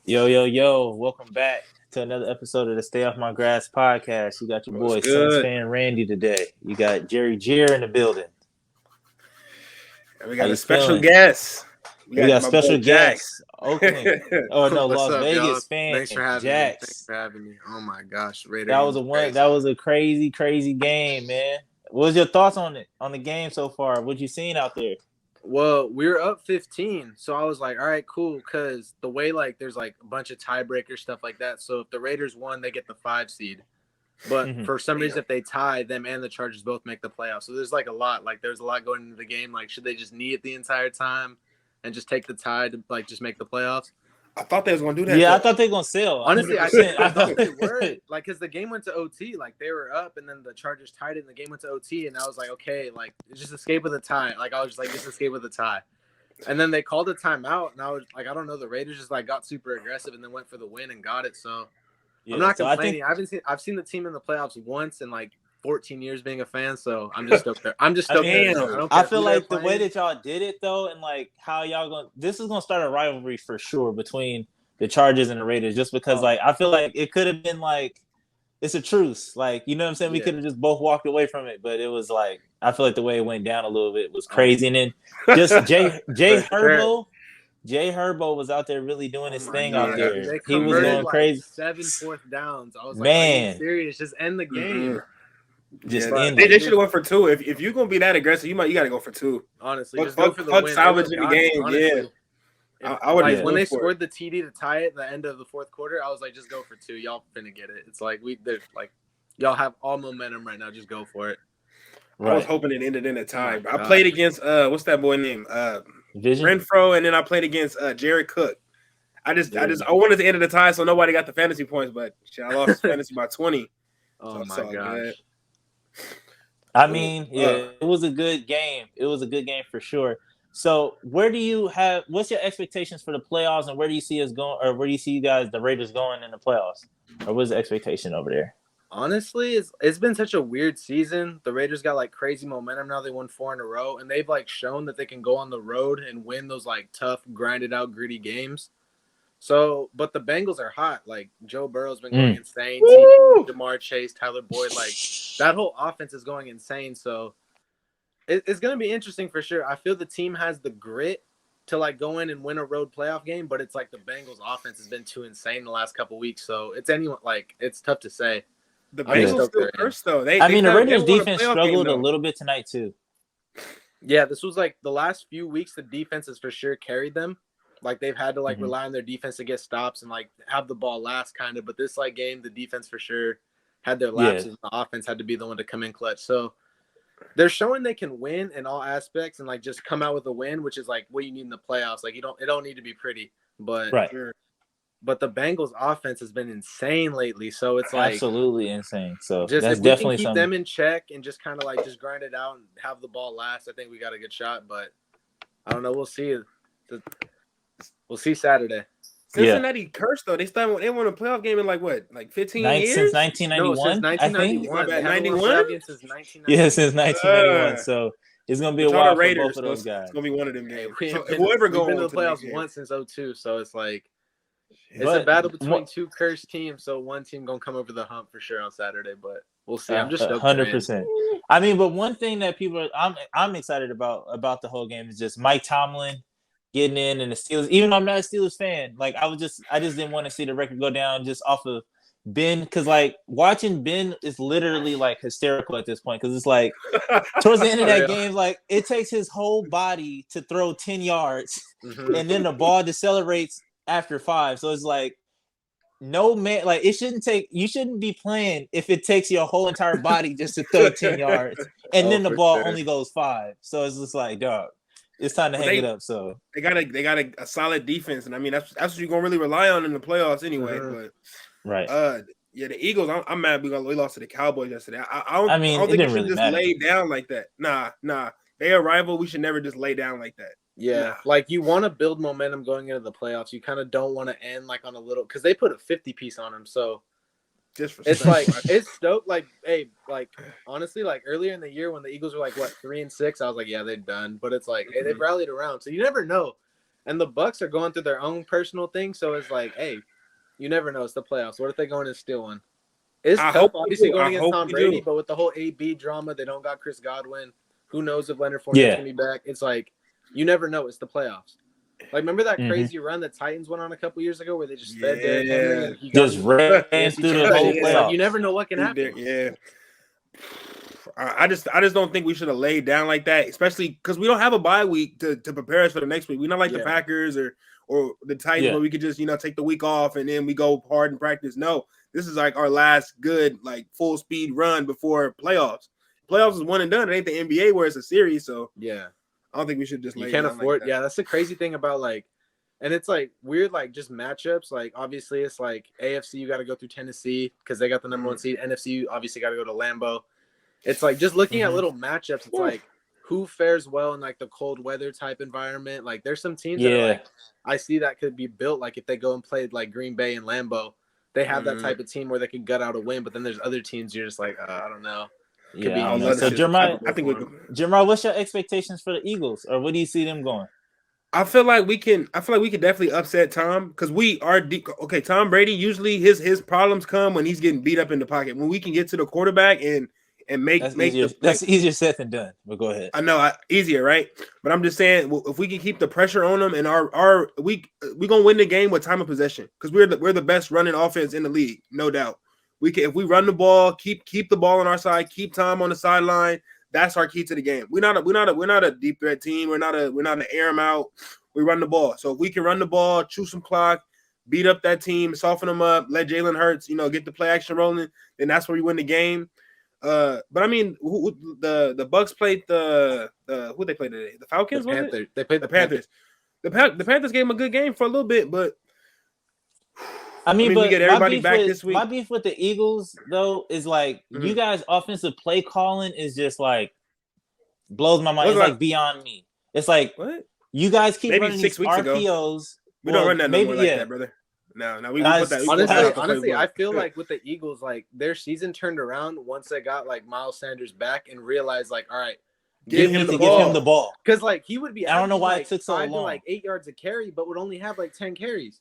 Yo, yo, yo, welcome back to another episode of the Stay Off My Grass podcast. You got your What's boy Suns good? fan Randy today. You got Jerry Gier in the building. And we How got a you special feeling? guest. We We got got my boy special Jax. guest, Oakland. Oh no, What's Las up, y'all? Vegas fan, Thanks for having me. Thanks Jax. for having me. Oh my gosh, Raider That game was was a one. crazy. That was a crazy, crazy game, man. What was your thoughts on it, on the game so far? What you seen out there? Well, we were up 15, so I was like, all right, cool, because the way there's a bunch of tiebreaker stuff like that. So if the Raiders won, they get the 5 seed. But for some reason, if they tie, them and the Chargers both make the playoffs. So there's a lot. There's a lot going into the game. Should they just knee it the entire time and just take the tie to just make the playoffs? I thought they was gonna do that. Yeah, though. I thought they were gonna sell. Honestly, I 100%. thought they were because the game went to OT. They were up, and then the Chargers tied it, and the game went to OT. And I was like, okay, just escape with a tie. I was just just escape with a tie. And then they called a timeout, and I was like, I don't know. The Raiders just got super aggressive and then went for the win and got it. So Yeah, I'm not so complaining. I've seen the team in the playoffs once in 14 years being a fan. So I'm just stoked there. I'm just stoked there. I feel like the way that y'all did it though, and how y'all going, this is gonna start a rivalry for sure between the Chargers and the Raiders, just because I feel like it could have been it's a truce, you know what I'm saying? We could have just both walked away from it, but it was I feel like the way it went down a little bit was crazy, and then just Jay Herbo. Jay Herbo was out there really doing his thing out there. He was going crazy. 7 4th downs. I was like, man, are you serious? Just end the game. Just they should have went for 2. If you're gonna be that aggressive, you got to go for 2. Honestly, just go for the win. Salvaging the game. Honestly. Yeah, I would. When they scored the TD to tie it at the end of the 4th quarter, I was like, just go for 2. Y'all finna get it. It's y'all have all momentum right now. Just go for it. Right. I was hoping it ended in a tie. I played against what's that boy name? Vision? Renfro, and then I played against Jared Cook. I wanted to end the tie so nobody got the fantasy points, but I lost fantasy by 20. Oh my gosh. I mean, it was a good game. It was a good game for sure. So, what's your expectations for the playoffs, and where do you see us going, or where do you see you guys, the Raiders, going in the playoffs, or what's the expectation over there? Honestly, it's been such a weird season. The Raiders got crazy momentum now. They won 4 in a row, and they've shown that they can go on the road and win those tough, grinded out, gritty games. So, but the Bengals are hot. Joe Burrow's been going insane. Jamar Chase, Tyler Boyd, that whole offense is going insane. So it's going to be interesting for sure. I feel the team has the grit to go in and win a road playoff game, but it's the Bengals offense has been too insane the last couple weeks. So it's it's tough to say. The Bengals still first though. The Raiders defense struggled a little bit tonight too. Yeah, this was the last few weeks. The defense has for sure carried them. They've had to rely on their defense to get stops and have the ball last kind of. But this game, the defense for sure had their lapses. And the offense had to be the one to come in clutch. So they're showing they can win in all aspects and just come out with a win, which is what you need in the playoffs. It don't need to be pretty, but But the Bengals offense has been insane lately. So it's absolutely insane. So just that's if we definitely can keep something. them in check and just kind of just grind it out and have the ball last, I think we got a good shot. But I don't know. We'll see. We'll see Saturday. Cincinnati cursed though. They won a playoff game in 15 years? Since 1991. No, since 1991. I think. 91? Since 1991. Yeah, since 1991. So it's gonna be a while for both of those guys. It's gonna be one of them games. Whoever goes to the playoffs once since 2002. So it's it's a battle between 2 cursed teams. So one team gonna come over the hump for sure on Saturday. But we'll see. I'm just 100%. I mean, but one thing that I'm excited about the whole game is just Mike Tomlin getting in and the Steelers. Even though I'm not a Steelers fan, I just didn't want to see the record go down just off of Ben, because watching Ben is literally hysterical at this point, because it's towards the end of that game, it takes his whole body to throw 10 yards and then the ball decelerates after 5. So it's no man, it you shouldn't be playing if it takes your whole entire body just to throw 10 yards and then the ball only goes 5. So it's just dog, it's time to hang it up. So they got a solid defense, and I mean that's what you're gonna really rely on in the playoffs anyway. But yeah, the Eagles, I'm mad because we lost to the Cowboys yesterday. I don't think we should just lay down like that. Nah. They're a rival. We should never just lay down like that. Yeah, you want to build momentum going into the playoffs. You kind of don't want to end on a little, because they put a 50-piece on them. So just for it's it's stoked. Honestly, earlier in the year when the Eagles were 3-6, I was yeah, they're done. But it's hey, they've rallied around. So you never know. And the Bucks are going through their own personal thing, so it's like, hey, you never know. It's the playoffs. What if they go in and steal one? It's tough, obviously, going against Tom Brady, but with the whole AB drama, they don't got Chris Godwin. Who knows if Leonard Fournette's going to be back? It's like, you never know. It's the playoffs. Like, remember that crazy run the Titans went on a couple years ago where they just fed Derrick Henry and he just ran through the whole playoffs. Like, you never know what can happen. Yeah. I just don't think we should have laid down like that, especially because we don't have a bye week to prepare us for the next week. We're not like the Packers or the Titans where we could just, take the week off and then we go hard in practice. No, this is like our last good, like full speed run before playoffs. Playoffs is one and done. It ain't the NBA where it's a series. So yeah, I don't think we should just lay down afford. Like that. Yeah, that's the crazy thing about like, and it's like weird, like just matchups. Like obviously it's like AFC, you got to go through Tennessee because they got the number one seed. NFC, you obviously got to go to Lambeau. It's like just looking at little matchups. It's like who fares well in like the cold weather type environment. Like there's some teams that are like I see that could be built like if they go and play like Green Bay and Lambeau, they have that type of team where they can gut out a win. But then there's other teams you're just like I don't know. So Jeremiah, what's your expectations for the Eagles, or what do you see them going? I feel like we can definitely upset Tom because we are deep. Okay, Tom Brady usually his problems come when he's getting beat up in the pocket. When we can get to the quarterback and make that's easier said than done. But go ahead. I know easier, right? But I'm just saying, if we can keep the pressure on them and we gonna win the game with time of possession because we're the best running offense in the league, no doubt. We can if we run the ball, keep the ball on our side, keep Tom on the sideline. That's our key to the game. We're not a deep threat team. We're not an air them out. We run the ball. So if we can run the ball, chew some clock, beat up that team, soften them up, let Jalen Hurts, get the play action rolling, then that's where we win the game. But I mean, the Bucks played who they played today? The Falcons. They played the Panthers. The Panthers gave them a good game for a little bit, but but we get everybody back this week. My beef with the Eagles though is like you guys' offensive play calling is just like blows my mind. It's like beyond me. It's like what? You guys keep running these RPOs. We don't run that no more like that, brother. No, we put that. Honestly, I feel like with the Eagles, like their season turned around once they got like Miles Sanders back and realized like, all right, give him the ball. Because like he would be. I don't know why it took so long. Like 8 yards a carry, but would only have like 10 carries.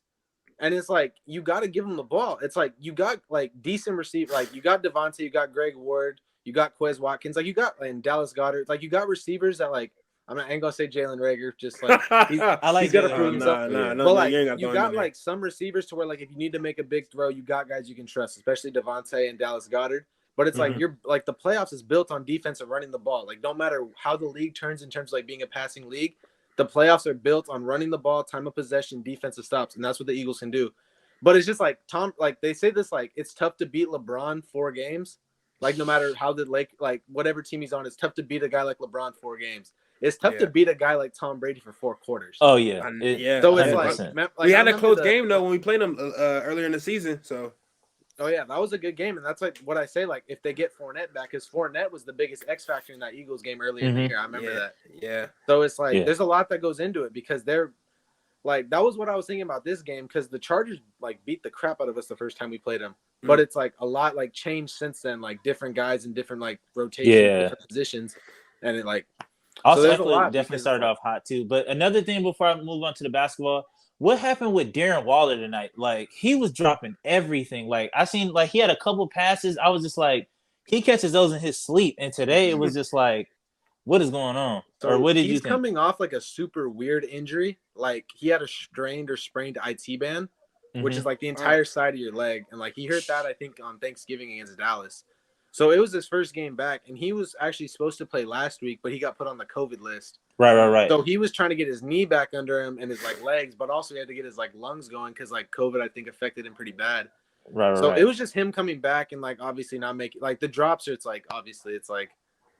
And it's like you got to give him the ball. It's like you got like decent receiver, like you got Devontae, you got Greg Ward, you got Quez Watkins, like you got and Dallas Goedert, like you got receivers that like. I ain't gonna say Jalen Reagor, just like he's got to prove himself. But like you got like some receivers to where like if you need to make a big throw, you got guys you can trust, especially Devontae and Dallas Goedert. But it's like you're like the playoffs is built on defense and running the ball. Like no matter how the league turns in terms of like being a passing league, the playoffs are built on running the ball, time of possession, defensive stops, and that's what the Eagles can do. But it's just like Tom, like they say this, like it's tough to beat LeBron 4 games. Like no matter how like whatever team he's on, it's tough to beat a guy like LeBron 4 games. It's tough to beat a guy like Tom Brady for 4 quarters. Oh yeah, So it's like we had a close game though when we played them earlier in the season. So, oh yeah, that was a good game, and that's like what I say. Like if they get Fournette back, because Fournette was the biggest X factor in that Eagles game earlier in the year. I remember that. Yeah. So it's like there's a lot that goes into it because they're like that was what I was thinking about this game because the Chargers like beat the crap out of us the first time we played them, but it's like a lot like changed since then, like different guys in different like rotations, different positions, and it like. Also, definitely started off hot too. But another thing before I move on to the basketball, what happened with Darren Waller tonight? Like he was dropping everything. Like I seen like he had a couple passes. I was just like, he catches those in his sleep. And today it was just like, what is going on? So or what did you think? He's coming off like a super weird injury. Like he had a strained or sprained IT band, which is like the entire side of your leg. And like he hurt that, I think, on Thanksgiving against Dallas. So it was his first game back, and he was actually supposed to play last week, but he got put on the COVID list. Right. So he was trying to get his knee back under him and his like legs, but also he had to get his like lungs going because like COVID, I think, affected him pretty bad. So it was just him coming back and like obviously not making like the drops. It's like obviously it's like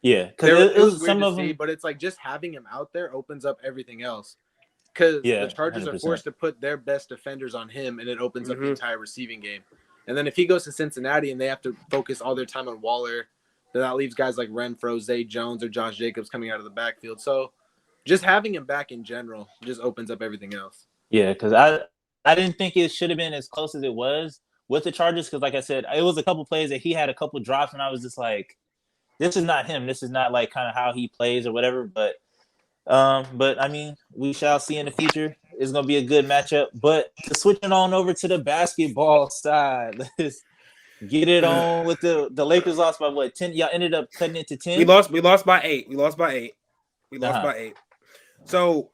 because it was some of them, but it's like just having him out there opens up everything else because the Chargers 100%. Are forced to put their best defenders on him, and it opens up the entire receiving game. And then if he goes to Cincinnati and they have to focus all their time on Waller, then that leaves guys like Renfro, Zay Jones, or Josh Jacobs coming out of the backfield. So just having him back in general just opens up everything else. Yeah, because I didn't think it should have been as close as it was with the Chargers because, like I said, it was a couple plays that he had a couple drops, and I was just like, this is not him. This is not like kind of how he plays or whatever. But But I mean, we shall see in the future. It's gonna be a good matchup. But to switch it on over to the basketball side, let's get it on with the Lakers lost by what 10? Y'all ended up cutting it to 10. We lost by 8. We lost by 8. So,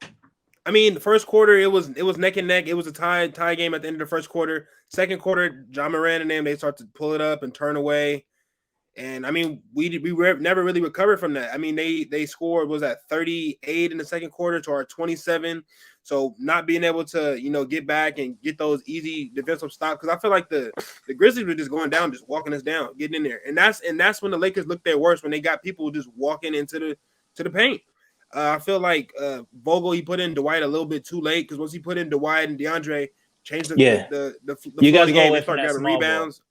I mean, the first quarter it was neck and neck. It was a tie game at the end of the first quarter. Second quarter, John Moran and them they start to pull it up and turn away. And I mean, we never really recovered from that. I mean, they scored was at 38 in the second quarter to our 27. So not being able to get back and get those easy defensive stops, because I feel like the Grizzlies were just going down, just walking us down, getting in there, and that's when the Lakers looked their worst, when they got people just walking into the paint. I feel like Vogel, he put in Dwight a little bit too late, because once he put in Dwight and DeAndre, changed the you guys the go game, away they start from that grabbing rebounds. Ball.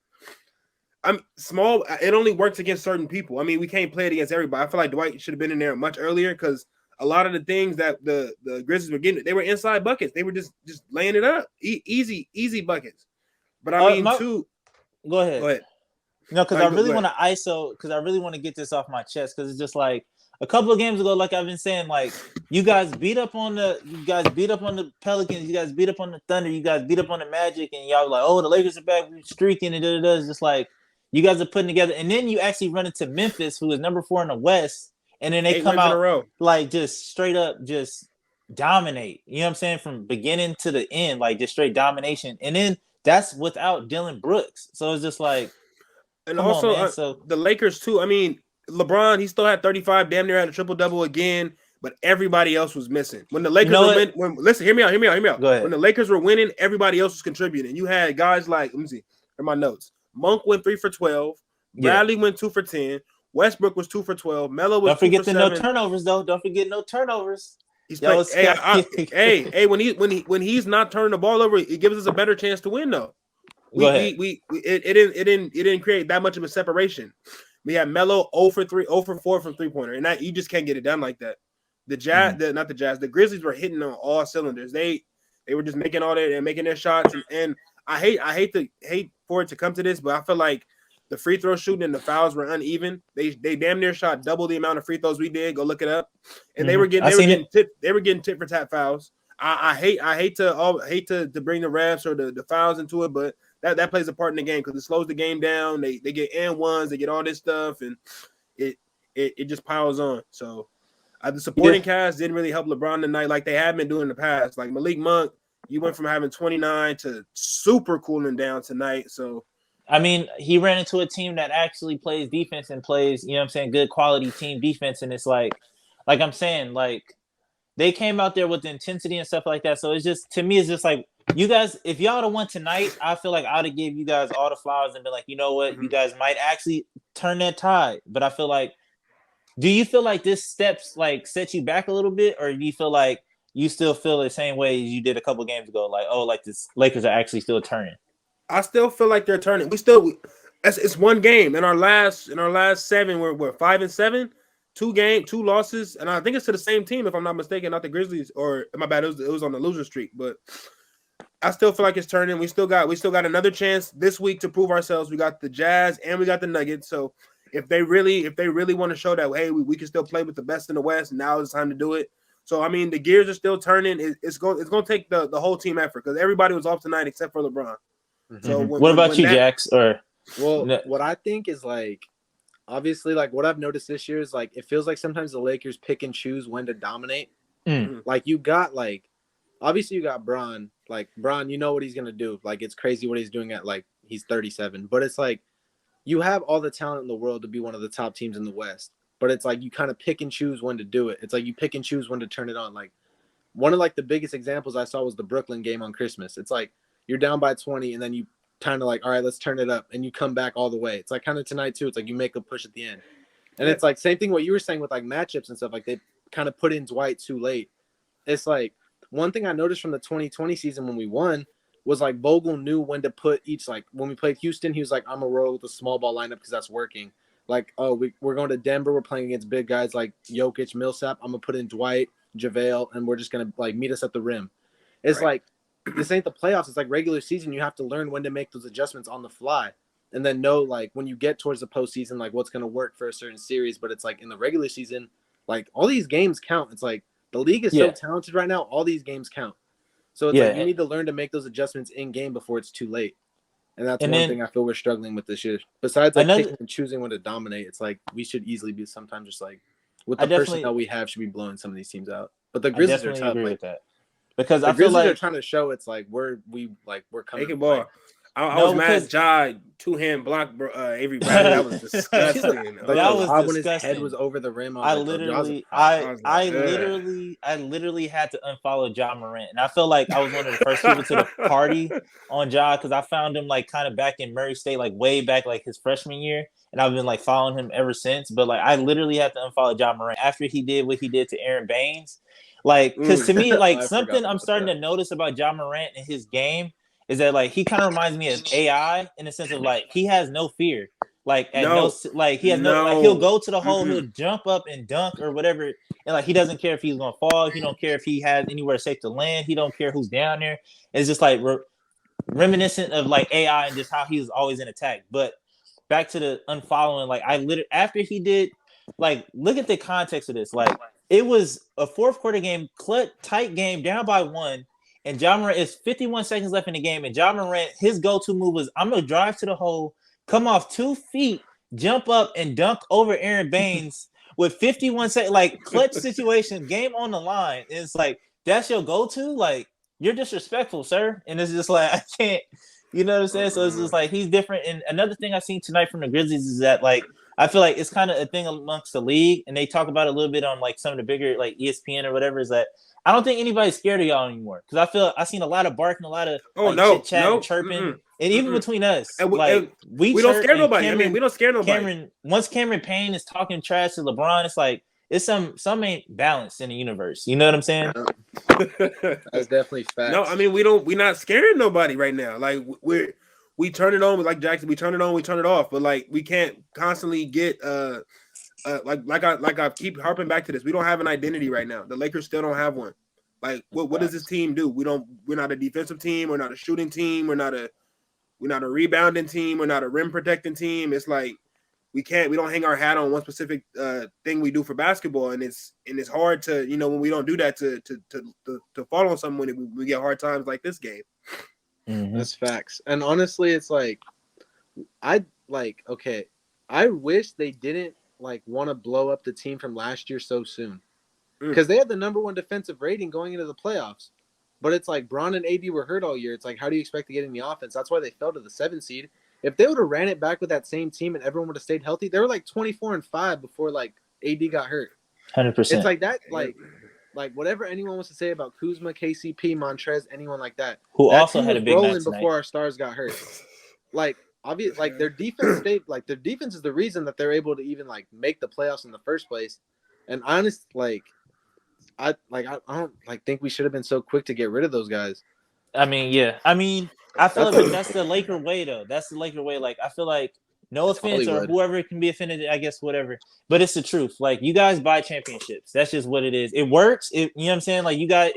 I'm small. It only works against certain people. I mean, we can't play it against everybody. I feel like Dwight should have been in there much earlier, because a lot of the things that the Grizzlies were getting, they were inside buckets. They were just laying it up, easy buckets. But I mean, Go ahead. No, because I really want to ISO, because I really want to get this off my chest, because it's just like a couple of games ago, like I've been saying, like you guys beat up on the Pelicans, you guys beat up on the Thunder, you guys beat up on the Magic, and y'all were like, oh, the Lakers are back, we're streaking, and it's just like you guys are putting together, and then you actually run into Memphis, who is number 4 in the West, and then they come out like just straight up just dominate. You know what I'm saying? From beginning to the end, like just straight domination, and then that's without Dylan Brooks. So it's just like, and also the Lakers too. I mean, LeBron, he still had 35, damn near had a triple-double again, but everybody else was missing. When the Lakers were winning, listen, hear me out. Go ahead. When the Lakers were winning, everybody else was contributing. You had guys like, let me see, here are my notes. Monk went 3 for 12. Bradley went 2 for 10. Westbrook was 2 for 12. Melo was 2 for 7. Don't forget no turnovers, though. Don't forget no turnovers. He's playing, when he's not turning the ball over, it gives us a better chance to win, though. It didn't create that much of a separation. We had Melo 0 for 4 from three-pointer, and that you just can't get it done like that. The Jazz, the Grizzlies were hitting on all cylinders. They were just making all that and making their shots. And I hate for it to come to this, but I feel like the free throw shooting and the fouls were uneven. They damn near shot double the amount of free throws we did. Go look it up. And they were getting tit for tat fouls. I hate to bring the refs or the fouls into it, but that plays a part in the game, because it slows the game down. They get and-ones, they get all this stuff, and it just piles on. So the supporting cast didn't really help LeBron tonight like they have been doing in the past. Like Malik Monk, you went from having 29 to super cooling down tonight. So I mean, he ran into a team that actually plays defense and plays, you know what I'm saying, good quality team defense. And it's like I'm saying, like, they came out there with the intensity and stuff like that. So it's just, to me, it's just like, you guys, if y'all would have won tonight, I feel like I would have gave you guys all the flowers and been like, you know what, you guys might actually turn that tide. But I feel like, do you feel like this steps like set you back a little bit, or do you feel like you still feel the same way as you did a couple games ago? Like, oh, like this Lakers are actually still turning. I still feel like they're turning. It's one game in our last 7. We're 5-7, 2 losses, and I think it's to the same team, if I'm not mistaken, not the Grizzlies, or my bad, it was on the loser streak. But I still feel like it's turning. We still got another chance this week to prove ourselves. We got the Jazz and we got the Nuggets. So if they really want to show that, hey, we can still play with the best in the West, now is the time to do it. So I mean, the gears are still turning. It's going to take the whole team effort, because everybody was off tonight except for LeBron. So what about you, Jax? What I think is, like, obviously, like, what I've noticed this year is, like, it feels like sometimes the Lakers pick and choose when to dominate. Like, you got, like, obviously you got Bron. Like, Bron, you know what he's gonna do. Like, it's crazy what he's doing at, like, he's 37. But it's like, you have all the talent in the world to be one of the top teams in the West. But it's like you kind of pick and choose when to do it. It's like you pick and choose when to turn it on. Like, one of, like, the biggest examples I saw was the Brooklyn game on Christmas. It's like, you're down by 20, and then you kind of like, all right, let's turn it up, and you come back all the way. It's like kind of tonight too. It's like you make a push at the end, and it's like same thing what you were saying with like matchups and stuff. Like they kind of put in Dwight too late. It's like one thing I noticed from the 2020 season when we won was like Vogel knew when to put each. Like when we played Houston, he was like, I'm gonna roll with a small ball lineup because that's working. Like, oh, we're going to Denver, we're playing against big guys like Jokic, Millsap. I'm gonna put in Dwight, JaVale, and we're just gonna like meet us at the rim. It's like, this ain't the playoffs. It's like regular season. You have to learn when to make those adjustments on the fly, and then know like when you get towards the postseason, like what's going to work for a certain series. But it's like in the regular season, like all these games count. It's like The league is so talented right now. All these games count. So it's like you need to learn to make those adjustments in game before it's too late. And that's one thing I feel we're struggling with this year. Besides like picking and choosing when to dominate, it's like we should easily be sometimes just like with the personnel we have should be blowing some of these teams out. But the Grizzlies are tough. Agree with that. Because the I feel Grizzlies like are trying to show it's like we're coming. Taking ball. I was mad. Ja two-hand block, bro. Avery Bradley. That was disgusting. That was disgusting. When his head was over the rim. I literally had to unfollow Ja Morant, and I feel like I was one of the first people to the party on Ja because I found him like kind of back in Murray State, like way back, like his freshman year, and I've been like following him ever since. But like I literally had to unfollow Ja Morant after he did what he did to Aaron Baines. Like, because to me, like something I'm starting to notice about Ja Morant in his game is that like he kind of reminds me of AI in the sense of like he has no fear. Like he has like he'll go to the hole, he'll jump up and dunk or whatever, and like he doesn't care if he's gonna fall, he don't care if he has anywhere safe to land, he don't care who's down there. It's just like reminiscent of like AI and just how he was always in attack. But back to the unfollowing, like I literally after he did, like look at the context of this, like it was a fourth quarter game, tight game, down by 1. And Ja Morant is 51 seconds left in the game. And Ja Morant, his go-to move was, I'm going to drive to the hole, come off 2 feet, jump up, and dunk over Aaron Baines with 51 seconds. Like, clutch situation, game on the line. And it's like, that's your go-to? Like, you're disrespectful, sir. And it's just like, I can't, you know what I'm saying? So it's just like, he's different. And another thing I've seen tonight from the Grizzlies is that, like, I feel like it's kind of a thing amongst the league. And they talk about it a little bit on, like, some of the bigger, like, ESPN or whatever, is that I don't think anybody's scared of y'all anymore because I've seen a lot of barking, a lot of chit chat and chirping, and even between us, and we don't scare nobody. We don't scare nobody. Once Cameron Payne is talking trash to LeBron, it's like it's some ain't balanced in the universe. You know what I'm saying? That's definitely facts. No, I mean we're not scaring nobody right now. Like we turn it on, like Jackson. We turn it on, we turn it off, but like we can't constantly get like I keep harping back to this. We don't have an identity right now. The Lakers still don't have one. Like what does this team do? We're not a defensive team. We're not a shooting team. We're not a rebounding team. We're not a rim protecting team. It's like we don't hang our hat on one specific thing we do for basketball, and it's hard to when we don't do that to fall on someone when we get hard times like this game. Mm-hmm. That's facts. And honestly, it's like I wish they didn't like want to blow up the team from last year so soon because they had the number 1 defensive rating going into the playoffs, but it's like Bron and AD were hurt all year. It's like, how do you expect to get in the offense? That's why they fell to the 7th seed. If they would have ran it back with that same team and everyone would have stayed healthy, they were like 24-5 before like AD got hurt. 100%. It's like that, like whatever anyone wants to say about Kuzma, KCP, Montrez, anyone like that, who also had a big rolling match before our stars got hurt. Like, obviously, like their defense their defense is the reason that they're able to even like make the playoffs in the first place. And honestly, I don't like think we should have been so quick to get rid of those guys. I mean, yeah. I mean, I feel like that's the Laker way though. That's the Laker way. Like I feel like no offense Hollywood. Or whoever can be offended, I guess whatever. But it's the truth. Like you guys buy championships. That's just what it is. It works. You know what I'm saying? Like you guys,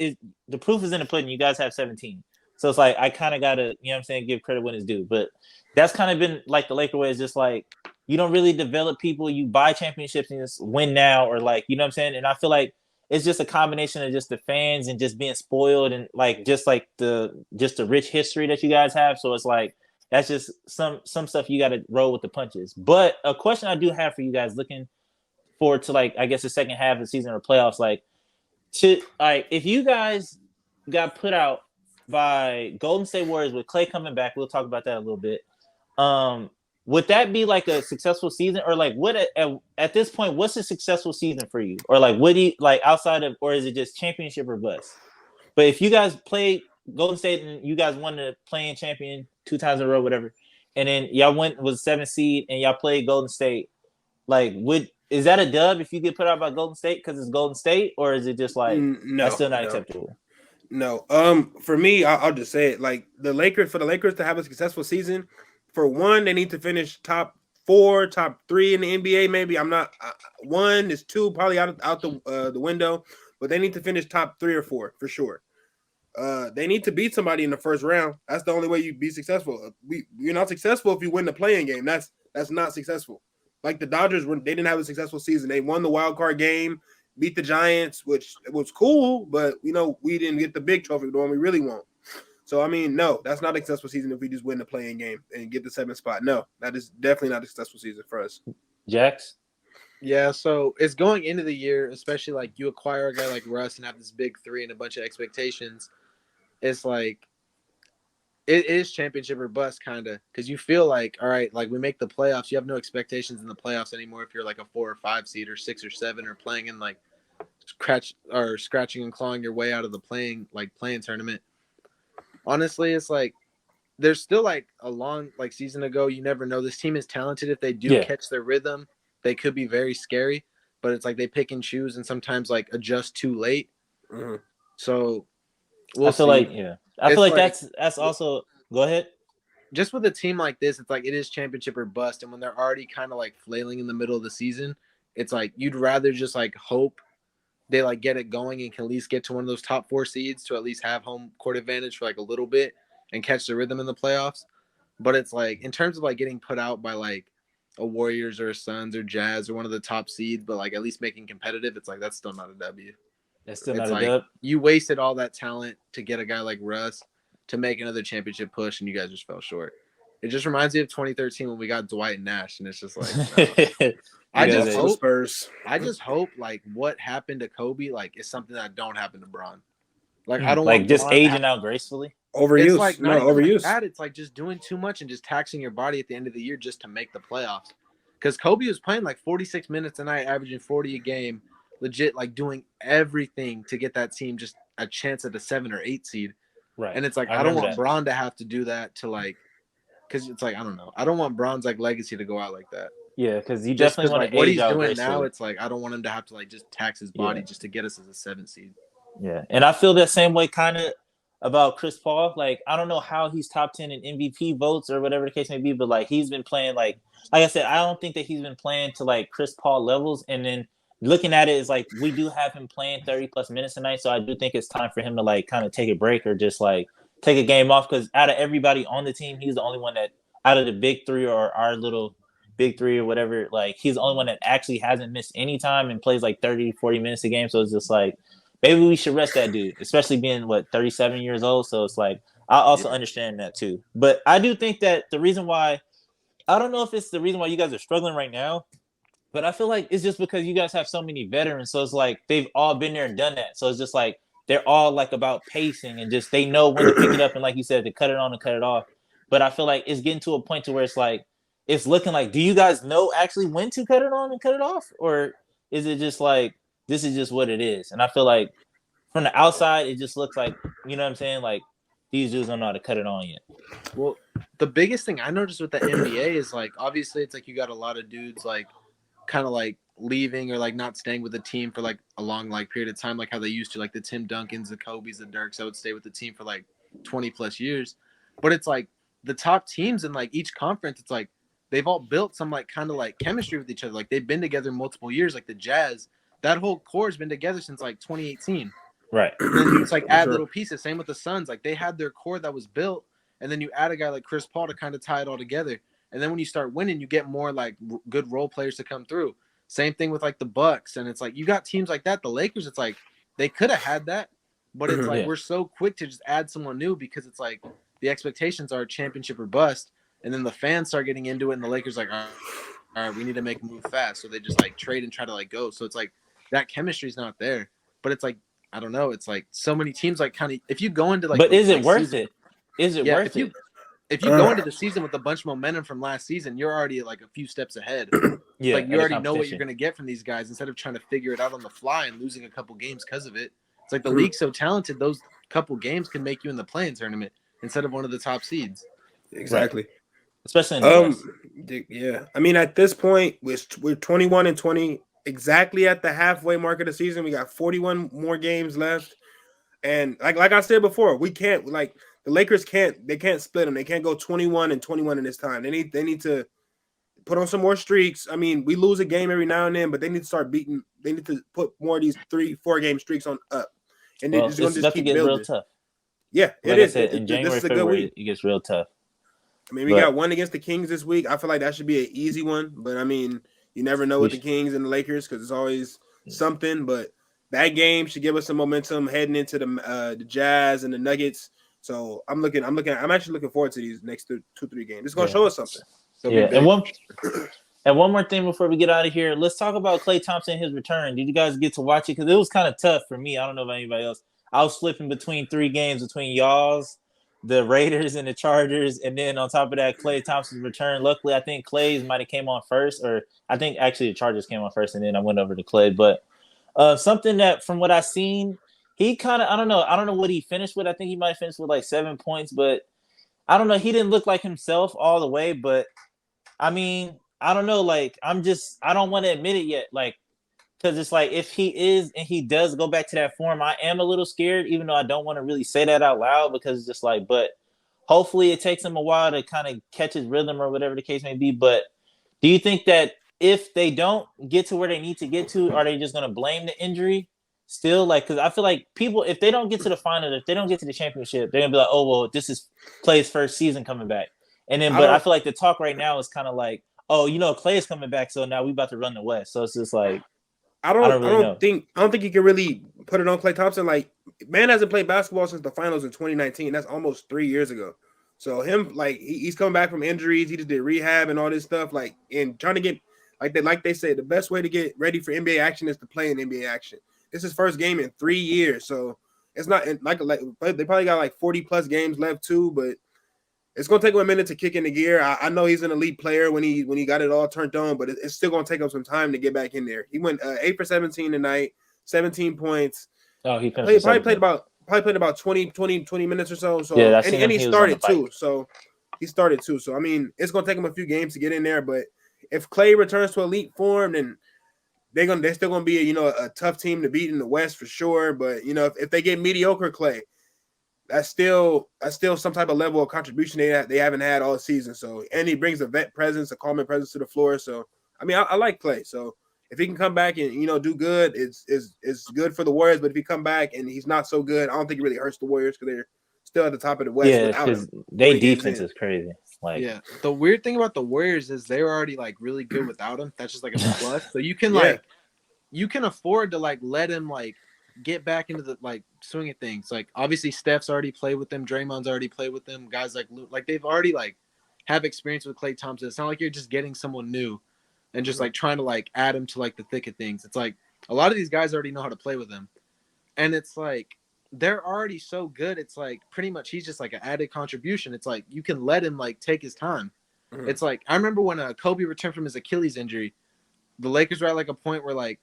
the proof is in the pudding. You guys have 17. So it's like I kind of gotta, you know what I'm saying, give credit when it's due. But that's kind of been like the Laker way is just like you don't really develop people. You buy championships and just win now, or like you know what I'm saying. And I feel like it's just a combination of just the fans and just being spoiled and like the rich history that you guys have. So it's like that's just some stuff you got to roll with the punches. But a question I do have for you guys looking forward to like I guess the second half of the season or playoffs, like if you guys got put out by Golden State Warriors with Klay coming back, we'll talk about that a little bit. Would that be like a successful season, or like what at this point? What's a successful season for you, or like what do you like outside of, or is it just championship or bust? But if you guys played Golden State and you guys won the play-in champion 2 times in a row, whatever, and then y'all was 7th seed and y'all played Golden State, like is that a dub if you get put out by Golden State because it's Golden State, or is it just like that's still not acceptable? No. For me, I'll just say it. Like for the Lakers to have a successful season, for one, they need to finish top 4, top 3 in the NBA. Maybe I'm not. 1 is 2 probably out the window, but they need to finish top 3 or 4 for sure. They need to beat somebody in the first round. That's the only way you be successful. You're not successful if you win the play-in game. That's not successful. Like the Dodgers, they didn't have a successful season. They won the wild card game beat the Giants, which was cool, but we didn't get the big trophy, the one we really want. So I mean, no, that's not a successful season if we just win the play-in game and get the 7th spot. No, that is definitely not a successful season for us. Jax? Yeah, so it's going into the year, especially like you acquire a guy like Russ and have this big 3 and a bunch of expectations. It's like it is championship or bust kind of, because you feel like, all right, like we make the playoffs, you have no expectations in the playoffs anymore if you're like a 4 or 5 seed or 6 or 7 or playing in like scratching and clawing your way out of the playing tournament. Honestly, it's like there's still like a long season to go. You never know. This team is talented. If they do catch their rhythm, they could be very scary. But it's like they pick and choose and sometimes like adjust too late. Mm-hmm. So we'll I feel like that's also. Go ahead. Just with a team like this, it's like it is championship or bust. And when they're already kind of like flailing in the middle of the season, it's like you'd rather just like hope they like get it going and can at least get to one of those top 4 seeds to at least have home court advantage for like a little bit and catch the rhythm in the playoffs. But it's like in terms of like getting put out by like a Warriors or a Suns or Jazz or one of the top seeds, but like at least making competitive, it's like that's still not a W. That's still not a dub. You wasted all that talent to get a guy like Russ to make another championship push, and you guys just fell short. It just reminds me of 2013 when we got Dwight and Nash, and it's just like I just hope like what happened to Kobe like is something that don't happen to Bron. Like I don't want just aging out gracefully. Overuse. It's like not overuse. Like that. It's like just doing too much and just taxing your body at the end of the year just to make the playoffs. Because Kobe was playing like 46 minutes a night, averaging 40 a game, legit like doing everything to get that team just a chance at a 7 or 8 seed. Right. And it's like I don't want Bron to have to do that to like, because it's like I don't know. I don't want Bron's like legacy to go out like that. Yeah, because you definitely want to what he's doing now. It's like I don't want him to have to like just tax his body just to get us as a 7 seed. Yeah, and I feel that same way kind of about Chris Paul. Like I don't know how he's top 10 in MVP votes or whatever the case may be, but like he's been playing like I said, I don't think that he's been playing to like Chris Paul levels. And then looking at it is like we do have him playing 30 plus minutes a night, so I do think it's time for him to like kind of take a break or just like take a game off, because out of everybody on the team, he's the only one that out of the big 3 or our little big 3 or whatever, like he's the only one that actually hasn't missed any time and plays like 30, 40 minutes a game. So it's just like maybe we should rest that dude, especially being 37 years old. So it's like I also understand that too. But I do think that the reason why I don't know if it's the reason why you guys are struggling right now, but I feel like it's just because you guys have so many veterans. So it's like they've all been there and done that. So it's just like they're all like about pacing and just they know when to pick it up and like you said, to cut it on and cut it off. But I feel like it's getting to a point to where it's like it's looking like, do you guys know actually when to cut it on and cut it off? Or is it just like this is just what it is? And I feel like from the outside, it just looks like, you know what I'm saying? Like these dudes don't know how to cut it on yet. Well, the biggest thing I noticed with the NBA is like obviously it's like you got a lot of dudes like kind of like leaving or like not staying with the team for like a long like period of time, like how they used to, like the Tim Duncans, the Kobe's, the Dirks that would stay with the team for like 20 plus years. But it's like the top teams in like each conference, it's like they've all built some like kind of like chemistry with each other. Like they've been together multiple years. Like the Jazz, that whole core has been together since like 2018. Right. And then you just like add little pieces. Same with the Suns. Like they had their core that was built, and then you add a guy like Chris Paul to kind of tie it all together. And then when you start winning, you get more like good role players to come through. Same thing with like the Bucks. And it's like you got teams like that. The Lakers, it's like they could have had that, but it's like we're so quick to just add someone new because it's like the expectations are championship or bust. And then the fans start getting into it, and the Lakers like, all right, we need to make a move fast. So they just like trade and try to like go. So it's like that chemistry is not there. But it's like I don't know. It's like so many teams like kind of if you go into like. But is it worth it? Is it worth it? If you go into the season with a bunch of momentum from last season, you're already like a few steps ahead. Yeah, like you already know what you're going to get from these guys instead of trying to figure it out on the fly and losing a couple games because of it. It's like the league's so talented; those couple games can make you in the play-in tournament instead of one of the top seeds. Exactly. Right. Especially in the West. Yeah. I mean, at this point, we're 21-20, exactly at the halfway mark of the season. We got 41 more games left, and like I said before, we can't like. The Lakers can't split them. They can't go 21-21 in this time. They need to put on some more streaks. I mean, we lose a game every now and then, but they need to start beating. They need to put more of these 3-4 game streaks on up. And they're just going to just keep building. Real tough. Yeah, like it is. In January, February, it gets real tough. I mean, we got one against the Kings this week. I feel like that should be an easy one, but I mean, you never know with the Kings and the Lakers because it's always something, but that game should give us some momentum heading into the Jazz and the Nuggets. So I'm actually looking forward to these next 2-3 games. It's gonna show us something. And one more thing before we get out of here, let's talk about Klay Thompson and his return. Did you guys get to watch it? Because it was kind of tough for me. I don't know about anybody else. I was flipping between 3 games between y'all's, the Raiders and the Chargers, and then on top of that, Klay Thompson's return. Luckily, I think Klay's might have came on first, or I think actually the Chargers came on first, and then I went over to Klay. But something that, from what I've seen, he kind of, I don't know what he finished with. I think he might finish with like 7 points, but I don't know. He didn't look like himself all the way, but I mean, I don't know. Like, I don't want to admit it yet. Like, because it's like, if he is and he does go back to that form, I am a little scared, even though I don't want to really say that out loud, because it's just like, but hopefully it takes him a while to kind of catch his rhythm or whatever the case may be. But do you think that if they don't get to where they need to get to, are they just going to blame the injury still? Like, because I feel like people, if they don't get to the final, if they don't get to the championship, they're going to be like, oh, well, this is Klay's first season coming back. And then, but I feel like the talk right now is kind of like, oh, Klay is coming back, so now we about to run the West. So it's just like, I don't think you can really put it on Klay Thompson. Like, man hasn't played basketball since the finals in 2019. That's almost 3 years ago. So him, like, he's coming back from injuries. He just did rehab and all this stuff. Like, and trying to get, like they say, the best way to get ready for NBA action is to play in NBA action. This is his first game in 3 years, so it's not like they probably got like 40 plus games left too, but it's gonna take him a minute to kick in the gear. I know he's an elite player when he got it all turned on, but it's still gonna take him some time to get back in there. He went 8 for 17 tonight, 17 points. Oh, he probably played about 20 minutes or so. So yeah, and he started too. So he started too. So I mean, it's gonna take him a few games to get in there. But if Klay returns to elite form, then they're still gonna be a tough team to beat in the West for sure. But if they get mediocre Klay, that's still some type of level of contribution they haven't had all season. So, and he brings a vet presence, a calming presence to the floor. So, I mean, I like Klay. So, if he can come back and do good, it's good for the Warriors. But if he come back and he's not so good, I don't think it really hurts the Warriors because they're still at the top of the West. Yeah, because their defense is crazy. Like, yeah, the weird thing about the Warriors is they're already like really good without him. That's just like a plus. So you can you can afford to like let him like get back into the like swing of things. Like, obviously Steph's already played with them, Draymond's already played with them, guys like they've already like have experience with Klay Thompson. It's not like you're just getting someone new and just like trying to like add him to like the thick of things. It's like a lot of these guys already know how to play with him, and it's like they're already so good. It's like pretty much he's just like an added contribution. It's like you can let him like take his time. It's like I remember when Kobe returned from his Achilles injury, the Lakers were at like a point where like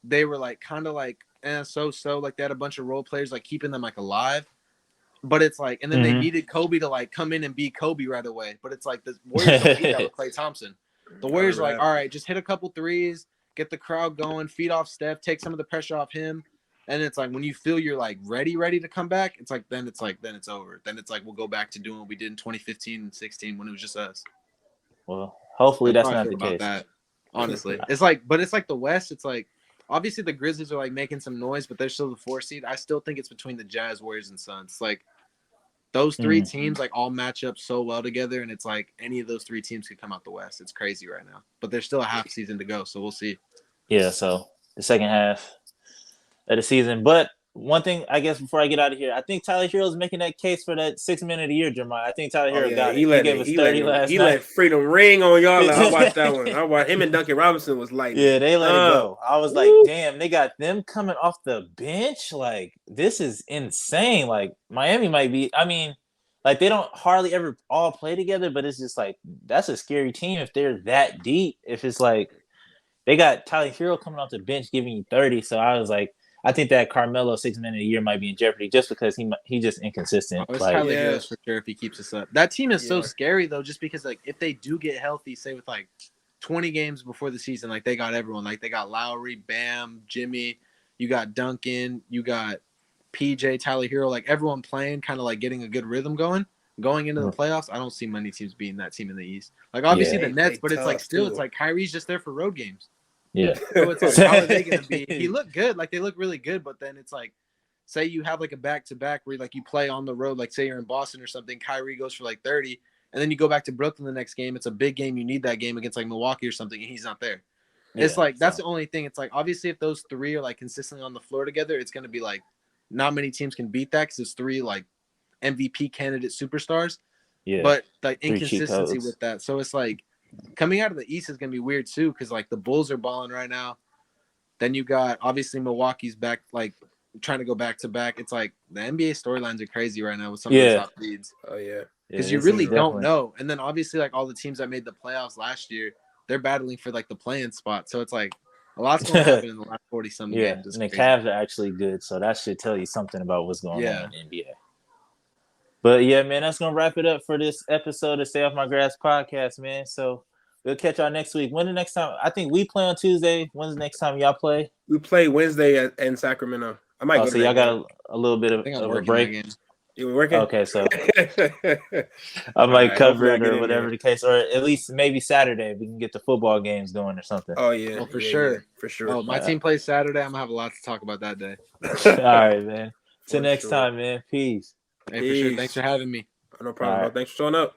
they were like kind of like so like they had a bunch of role players like keeping them like alive, but it's like, and then they needed Kobe to like come in and be Kobe right away. But it's like the Warriors don't need that with Klay Thompson. The Warriors are like, all right, just hit a couple threes, get the crowd going, feed off Steph, take some of the pressure off him, and it's like when you feel you're like ready to come back, it's then it's over. Then it's like we'll go back to doing what we did in 2015 and 16 when it was just us. Well, hopefully that's not the case. That, honestly, it's like the West. It's like, obviously, the Grizzlies are like making some noise, but they're still the 4th seed. I still think it's between the Jazz, Warriors, and Suns. Like, those 3 teams like all match up so well together, and it's like any of those 3 teams could come out the West. It's crazy right now, but there's still a half season to go, so we'll see. Yeah, so the second half of the season. But one thing, I guess, before I get out of here, I think Tyler Hero's making that case for that 6 minute of the year, Jeremiah. I think Tyler Hero got it. He gave us 30 last night. He let freedom ring on y'all. I watched that one. I watched him and Duncan Robinson was like, yeah, they let it go. I was like, damn, they got them coming off the bench. Like, this is insane. Like, Miami might be, I mean, like, they don't hardly ever all play together, but it's just like, that's a scary team if they're that deep. If it's like, they got Tyler Hero coming off the bench giving you 30. So I was like, I think that Carmelo 6 minute a year might be in jeopardy just because he's just inconsistent. It's Tyler Hero for sure if he keeps this up. That team is so scary though, just because like if they do get healthy, say with like 20 games before the season, like they got everyone. Like they got Lowry, Bam, Jimmy, you got Duncan, you got PJ, Tyler Hero, like everyone playing, kind of like getting a good rhythm going into the playoffs. I don't see many teams beating that team in the East. Like obviously the Nets, but it's like still, it's like Kyrie's just there for road games. Yeah. So it's like, how are they going to be? He looked good. Like, they look really good. But then it's like, say you have like a back-to-back where like you play on the road, like say you're in Boston or something, Kyrie goes for like 30, and then you go back to Brooklyn the next game. It's a big game. You need that game against like Milwaukee or something, and he's not there. It's like that's the only thing. It's like obviously if those three are like consistently on the floor together, it's gonna be like not many teams can beat that because it's three like MVP candidate superstars. Yeah. But like inconsistency with that. So it's like coming out of the East is gonna be weird too, because like the Bulls are balling right now. Then you got obviously Milwaukee's back, like trying to go back to back. It's like the NBA storylines are crazy right now with some of the top leads. Oh yeah, because you really don't know. And then obviously like all the teams that made the playoffs last year, they're battling for like the play-in spot. So it's like a lot's going to happen in the last 40-something games. And the Cavs are actually good, so that should tell you something about what's going on in the NBA. But yeah, man, that's gonna wrap it up for this episode of Stay Off My Grass podcast, man. So we'll catch y'all next week. When the next time? I think we play on Tuesday. When's the next time y'all play? We play Wednesday in Sacramento. I might go so y'all got a little bit of a break. You working? Okay, so I might cover it or whatever the case, or at least maybe Saturday we can get the football games going or something. Oh yeah, for sure. Yeah, for sure. Oh, my team plays Saturday. I'm gonna have a lot to talk about that day. All right, man. Till next time, man. Peace. Hey, for sure. Thanks for having me. No problem. Right. Thanks for showing up.